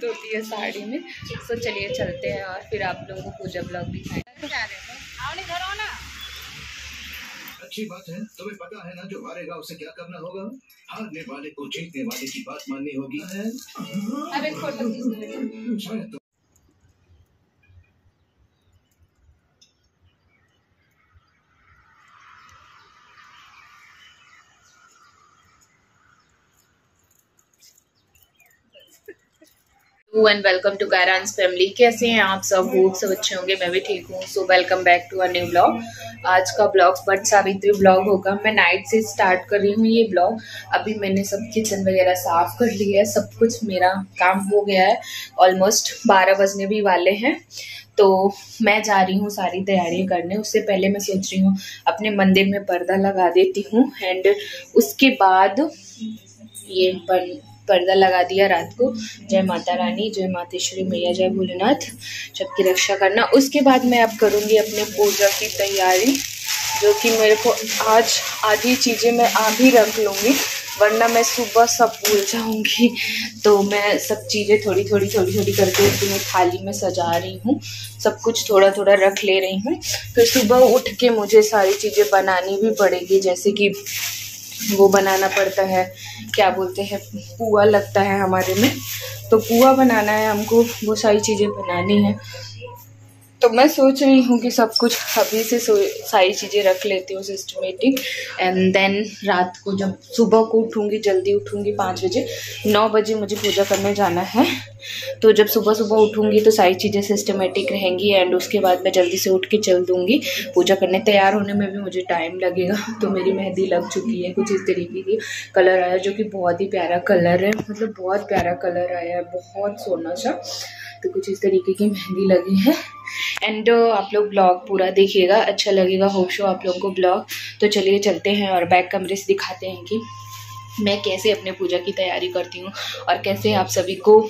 दिक्कत होती है साड़ी में। तो चलिए चलते हैं और फिर आप लोगों को पूजा ब्लॉग दिखाएं। अच्छी बात है, तुम्हें पता है ना जो हारेगा उसे क्या करना होगा? हारने वाले को जीतने वाले की बात माननी होगी। अब एक फोटो खींच। एंड वेलकम टू गायरांस फैमिली। कैसे हैं आप सब? होप सब अच्छे होंगे, मैं भी ठीक हूँ। So welcome back to a new blog. आज का ब्लॉग वट सावित्री ब्लॉग होगा। मैं नाइट से स्टार्ट कर रही हूँ ये ब्लॉग। अभी मैंने सब किचन वगैरह साफ कर लिया है, सब कुछ मेरा काम हो गया है। ऑलमोस्ट 12 बजने भी वाले हैं, तो मैं जा रही हूँ सारी तैयारियां करने। उससे पहले मैं सोच रही हूँ अपने मंदिर में पर्दा लगा देती हूँ, एंड उसके बाद ये पर्दा लगा दिया रात को। जय माता रानी, जय मातेश्वरी मैया, जय भोलेनाथ, सबकी रक्षा करना। उसके बाद मैं अब करूँगी अपने पूजा की तैयारी, जो कि मेरे को आज आधी चीज़ें मैं अभी रख लूँगी, वरना मैं सुबह सब भूल जाऊँगी। तो मैं सब चीज़ें थोड़ी थोड़ी करके अपनी थाली में सजा रही हूँ। सब कुछ थोड़ा थोड़ा रख ले रही हूँ। फिर सुबह उठ के मुझे सारी चीज़ें बनानी भी पड़ेगी, जैसे कि वो बनाना पड़ता है, क्या बोलते हैं, पुआ लगता है हमारे में, तो पुआ बनाना है हमको, वो सारी चीज़ें बनानी है। तो मैं सोच रही हूँ कि सब कुछ अभी से सारी चीज़ें रख लेती हूँ सिस्टमेटिक, एंड देन रात को जब सुबह को उठूँगी, जल्दी उठूँगी 5 बजे, 9 बजे मुझे पूजा करने जाना है। तो जब सुबह सुबह उठूँगी तो सारी चीज़ें सिस्टमेटिक रहेंगी, एंड उसके बाद मैं जल्दी से उठ के चल दूँगी पूजा करने। तैयार होने में भी मुझे टाइम लगेगा। तो मेरी मेहंदी लग चुकी है, कुछ इस तरीके की कलर आया, जो कि बहुत ही प्यारा कलर है, मतलब बहुत प्यारा कलर आया है, बहुत सोना सा। तो कुछ इस तरीके की मेहंदी लगी है। एंड आप लोग ब्लॉग पूरा देखिएगा, अच्छा लगेगा होप शो आप लोगों को ब्लॉग। तो चलिए चलते हैं और बैक कमरे से दिखाते हैं कि मैं कैसे अपने पूजा की तैयारी करती हूँ और कैसे आप सभी को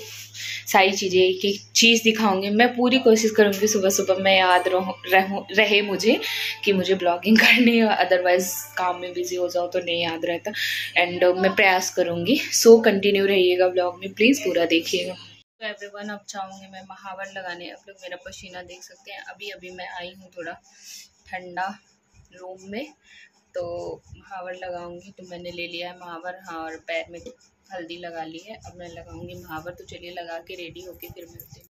सारी चीज़ें एक एक चीज़ दिखाऊंगी। मैं पूरी कोशिश करूँगी सुबह सुबह मैं याद रहे मुझे कि मुझे ब्लॉगिंग करनी है, अदरवाइज़ काम में बिजी हो जाओ तो नहीं याद रहता। एंड मैं प्रयास करूँगी। सो कंटिन्यू रहिएगा ब्लॉग में, प्लीज़ पूरा देखिएगा। तो एवरीवन, अब चाहूँगी मैं महावर लगाने। आप लोग मेरा पसीना देख सकते हैं। अभी अभी मैं आई हूँ थोड़ा ठंडा रूम में, तो महावर लगाऊंगी। तो मैंने ले लिया है महावर, हाँ, और पैर में हल्दी लगा ली है। अब मैं लगाऊंगी महावर। तो चलिए लगा के रेडी होके फिर मिलते हैं।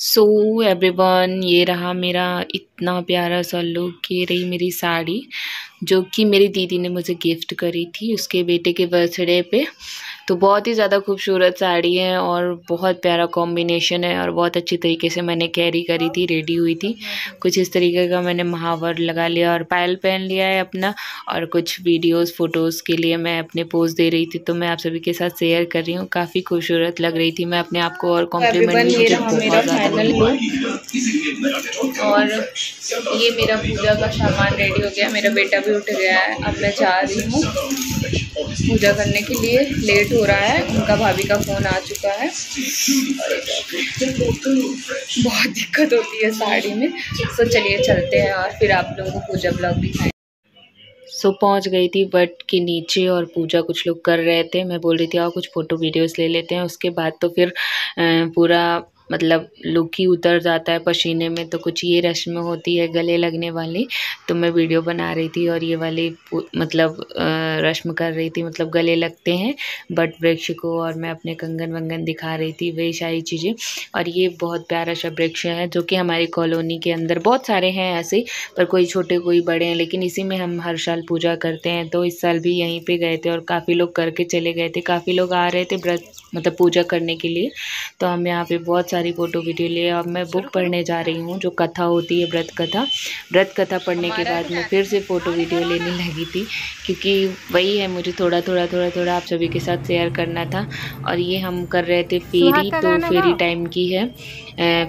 सो एवरीवन, ये रहा मेरा इतना प्यारा सा लुक। ये रही मेरी साड़ी, जो कि मेरी दीदी ने मुझे गिफ्ट करी थी उसके बेटे के बर्थडे पे। तो बहुत ही ज़्यादा खूबसूरत साड़ी है और बहुत प्यारा कॉम्बिनेशन है, और बहुत अच्छी तरीके से मैंने कैरी करी थी, रेडी हुई थी। कुछ इस तरीके का मैंने महावर लगा लिया और पायल पहन लिया है अपना, और कुछ वीडियोस फोटोज़ के लिए मैं अपने पोज दे रही थी, तो मैं आप सभी के साथ शेयर कर रही हूँ। काफ़ी खूबसूरत लग रही थी मैं अपने आप को, और कॉम्प्लीमेंट भी मुझे बहुत ज़्यादा मिला। और ये मेरा पूजा का सामान रेडी हो गया, मेरा बेटा भी उठ गया है। अब मैं जा रही हूँ पूजा करने के लिए, लेट हो रहा है, उनका भाभी का फ़ोन आ चुका है। बहुत दिक्कत होती है साड़ी में। तो चलिए चलते हैं और फिर आप लोगों को पूजा ब्लॉग दिखाएं। सो पहुंच गई थी वट के नीचे, और पूजा कुछ लोग कर रहे थे। मैं बोल रही थी आओ कुछ फ़ोटो वीडियोस ले लेते हैं। उसके बाद तो फिर पूरा मतलब लुक ही उतर जाता है पसीने में। तो कुछ ये रस्म होती है गले लगने वाली, तो मैं वीडियो बना रही थी और ये वाली मतलब रस्म कर रही थी, मतलब गले लगते हैं बट वृक्ष को, और मैं अपने कंगन वंगन दिखा रही थी, वही सारी चीज़ें। और ये बहुत प्यारा सा वृक्ष है, जो कि हमारी कॉलोनी के अंदर बहुत सारे हैं ऐसे, पर कोई छोटे कोई बड़े हैं, लेकिन इसी में हम हर साल पूजा करते हैं। तो इस साल भी यहीं पे गए थे और काफ़ी लोग करके चले गए थे, काफ़ी लोग आ रहे थे व्रत मतलब पूजा करने के लिए। तो हम यहाँ पे बहुत सारी फ़ोटो वीडियो लिए। अब मैं बुक पढ़ने जा रही हूँ, जो कथा होती है व्रत कथा पढ़ने के बाद मैं फिर से फ़ोटो वीडियो लेने लगी थी, क्योंकि वही है, मुझे थोड़ा आप सभी के साथ शेयर करना था। और ये हम कर रहे थे फेरी, तो फेरी टाइम की है,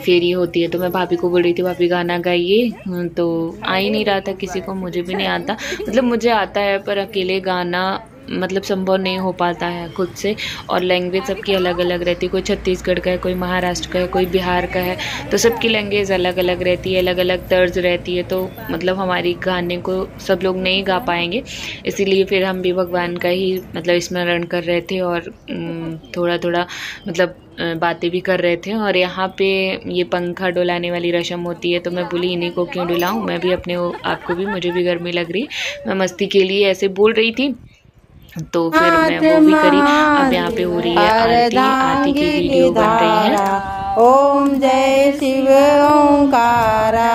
फेरी होती है। तो मैं भाभी को बोल रही थी भाभी गाना गाइए, तो आ ही नहीं रहा था किसी को, मुझे भी नहीं आता, मतलब मुझे आता है पर अकेले गाना मतलब संभव नहीं हो पाता है खुद से, और लैंग्वेज सबकी अलग अलग रहती है, कोई छत्तीसगढ़ का है, कोई महाराष्ट्र का है, कोई बिहार का है, तो सबकी लैंग्वेज अलग अलग रहती है, अलग अलग तर्ज रहती है, तो मतलब हमारी गाने को सब लोग नहीं गा पाएंगे। इसीलिए फिर हम भी भगवान का ही मतलब स्मरण कर रहे थे और थोड़ा थोड़ा मतलब बातें भी कर रहे थे। और यहाँ पे ये पंखा डुलाने वाली रस्म होती है, तो मैं बोली इन्हीं को क्यों डुलाऊँ, मैं भी अपने आपको भी, मुझे भी गर्मी लग रही, मैं मस्ती के लिए ऐसे बोल रही थी, तो फिर मैं वो भी करी। अब यहाँ पे हो रही है आरती, आरती की वीडियो बन रही है। ओम जय शिव ओंकारा,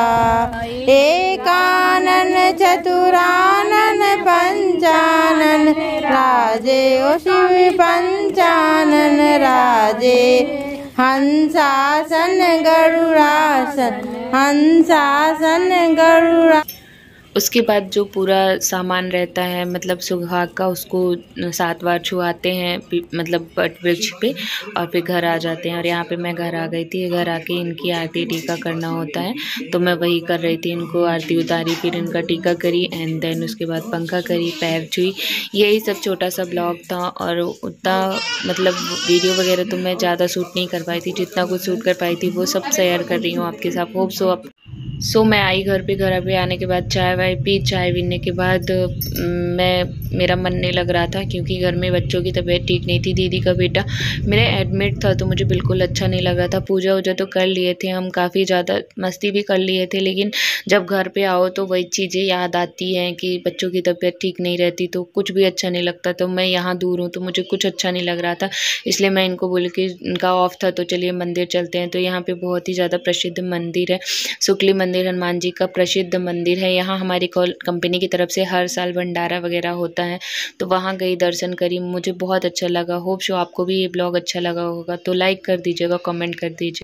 एकानन चतुरानन पंचानन राजे, ओ शिव पंचानन राजे, हंसासन गरुड़ासन, हंसासन गरुड़ा। उसके बाद जो पूरा सामान रहता है मतलब सुहाग का, उसको 7 बार छुआते हैं मतलब वट वृक्ष पे, और फिर घर आ जाते हैं। और यहाँ पे मैं घर आ गई थी, घर आके इनकी आरती टीका करना होता है, तो मैं वही कर रही थी, इनको आरती उतारी, फिर इनका टीका करी, एंड देन उसके बाद पंखा करी, पैर छुई। यही सब छोटा सा ब्लॉग था, और उतना मतलब वीडियो वगैरह तो मैं ज़्यादा शूट नहीं कर पाई थी, जितना कुछ शूट कर पाई थी वो सब शेयर कर रही हूँ आपके साथ। होप सो मैं आई घर पे आने के बाद चाय वाय पी, चाय पीने के बाद मेरा मन नहीं लग रहा था, क्योंकि घर में बच्चों की तबीयत ठीक नहीं थी। दीदी का बेटा मेरा एडमिट था, तो मुझे बिल्कुल अच्छा नहीं लगा था। पूजा वूजा तो कर लिए थे हम, काफ़ी ज़्यादा मस्ती भी कर लिए थे, लेकिन जब घर पे आओ तो वही चीज़ें याद आती हैं कि बच्चों की तबीयत ठीक नहीं रहती, तो कुछ भी अच्छा नहीं लगता। तो मैं यहाँ दूर हूँ तो मुझे कुछ अच्छा नहीं लग रहा था, इसलिए मैं इनको बोली कि इनका ऑफ था तो चलिए मंदिर चलते हैं। तो यहाँ पे बहुत ही ज़्यादा प्रसिद्ध मंदिर है, शुक्ली मंदिर, हनुमान जी का प्रसिद्ध मंदिर है। यहाँ हमारी कंपनी की तरफ से हर साल भंडारा वगैरह होता है, तो वहाँ गई, दर्शन करी, मुझे बहुत अच्छा लगा। होप सो आपको भी ये ब्लॉग अच्छा लगा होगा, तो लाइक कर दीजिएगा, कमेंट कर दीजिए।